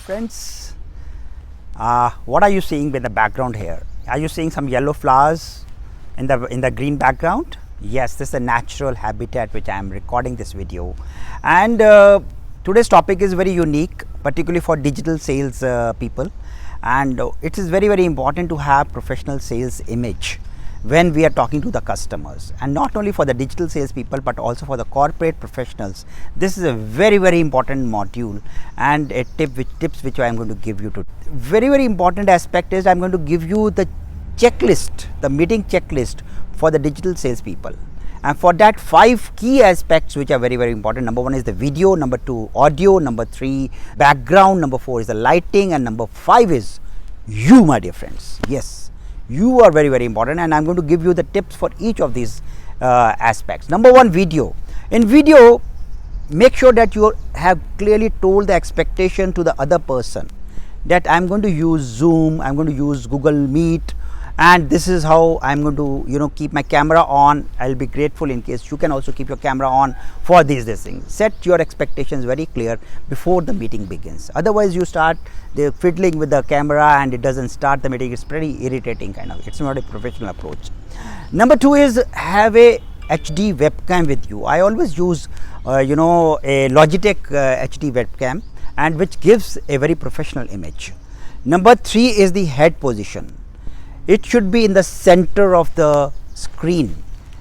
friends. What are you seeing with the background here? Are you seeing some yellow flowers in the green background? Yes, this is a natural habitat which I am recording this video, and today's topic is very unique, particularly for digital sales people, and it is very important to have professional sales image when we are talking to the customers, and not only for the digital sales people but also for the corporate professionals. This is a very important module and a tips which I am going to give you to. Very important aspect is I am going to give you the checklist, the meeting checklist for the digital sales people, and for that 5 key aspects which are very important. Number 1 is the video, number 2 audio, number 3 background, number 4 is the lighting, and number 5 is you, my dear friends. Yes, you are very important, and I am going to give you the tips for each of these aspects. Number 1, video. In video, make sure that you have clearly told the expectation to the other person that I am going to use Zoom, I am going to use Google Meet, and this is how I am going to keep my camera on. I will be grateful in case you can also keep your camera on for these things. Set your expectations very clear before the meeting begins. Otherwise you start fiddling with the camera and it doesn't start the meeting. It's pretty irritating kind of. It's not a professional approach. Number 2 is have a HD webcam with you. I always use a Logitech HD webcam, and which gives a very professional image. Number 3 is the head position. It should be in the center of the screen,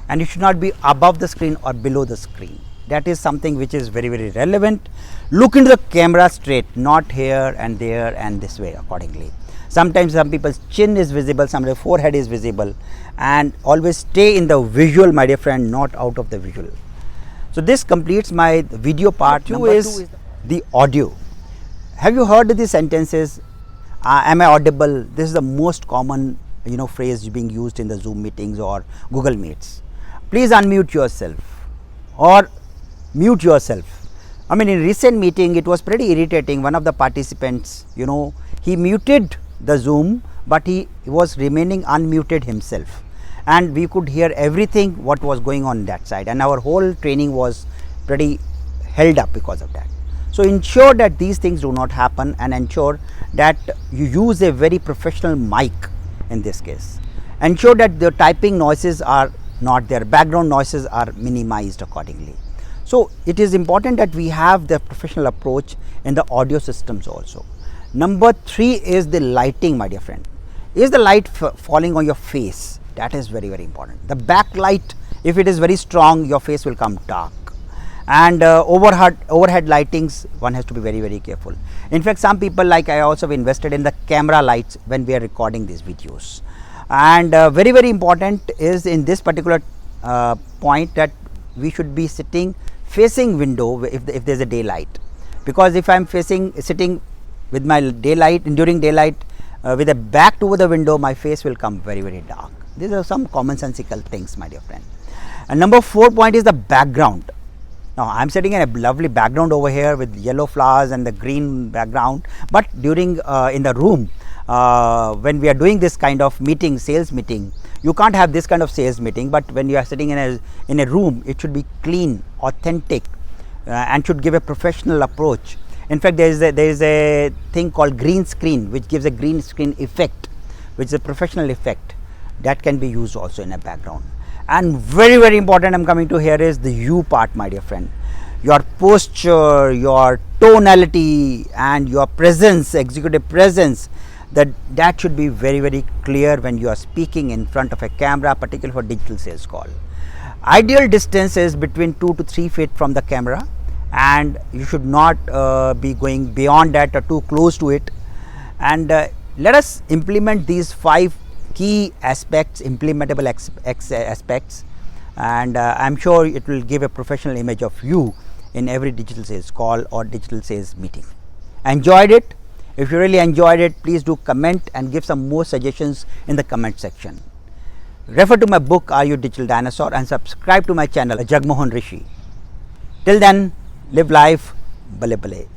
and it should not be above the screen or below the screen. That is something which is very relevant. Look into the camera straight, not here and there and this way accordingly. Sometimes some people's chin is visible, some of their forehead is visible, and always stay in the visual, my dear friend, not out of the visual. So this completes my video part. Number 2 is the audio. Have you heard the sentences, am I audible? This is the most common phrase being used in the Zoom meetings or Google Meets. Please unmute yourself or mute yourself. I mean, in recent meeting it was pretty irritating. One of the participants, he muted the Zoom, but he was remaining unmuted himself, and we could hear everything what was going on that side, and our whole training was pretty held up because of that. So ensure that these things do not happen, and ensure that you use a very professional mic. In this case, ensure that the typing noises are not there, background noises are minimized accordingly. So it is important that we have the professional approach in the audio systems also. Number 3 is the lighting, my dear friend. Is the light falling on your face? That is very important. The backlight, if it is very strong, your face will come dark, and overhead lightings, one has to be very careful. In fact, some people, like I also invested in the camera lights when we are recording these videos, and very important is in this particular point that we should be sitting facing window if there is a daylight, because if I am sitting with my daylight during daylight with a back to the window, my face will come very dark. These are some commonsensical things, my dear friend. And number 4 point is the background. Now I am sitting in a lovely background over here with yellow flowers and the green background, but during in the room when we are doing this kind of meeting, sales meeting, you can't have this kind of sales meeting. But when you are sitting in a room, it should be clean, authentic, and should give a professional approach. In fact, there is a thing called green screen, which gives a green screen effect, which is a professional effect that can be used also in a background. And very important, I am coming to here, is the you part, my dear friend. Your posture, your tonality, and your presence, executive presence, that should be very clear when you are speaking in front of a camera, particularly for digital sales call. Ideal distance is between 2 to 3 feet from the camera, and you should not be going beyond that or too close to it. And let us implement these 5 key aspects, implementable aspects, and I am sure it will give a professional image of you in every digital sales call or digital sales meeting. Enjoyed it? If you really enjoyed it, please do comment and give some more suggestions in the comment section. Refer to my book Are You Digital Dinosaur, and subscribe to my channel Jagmohan Rishi. Till then, live life, bale bale.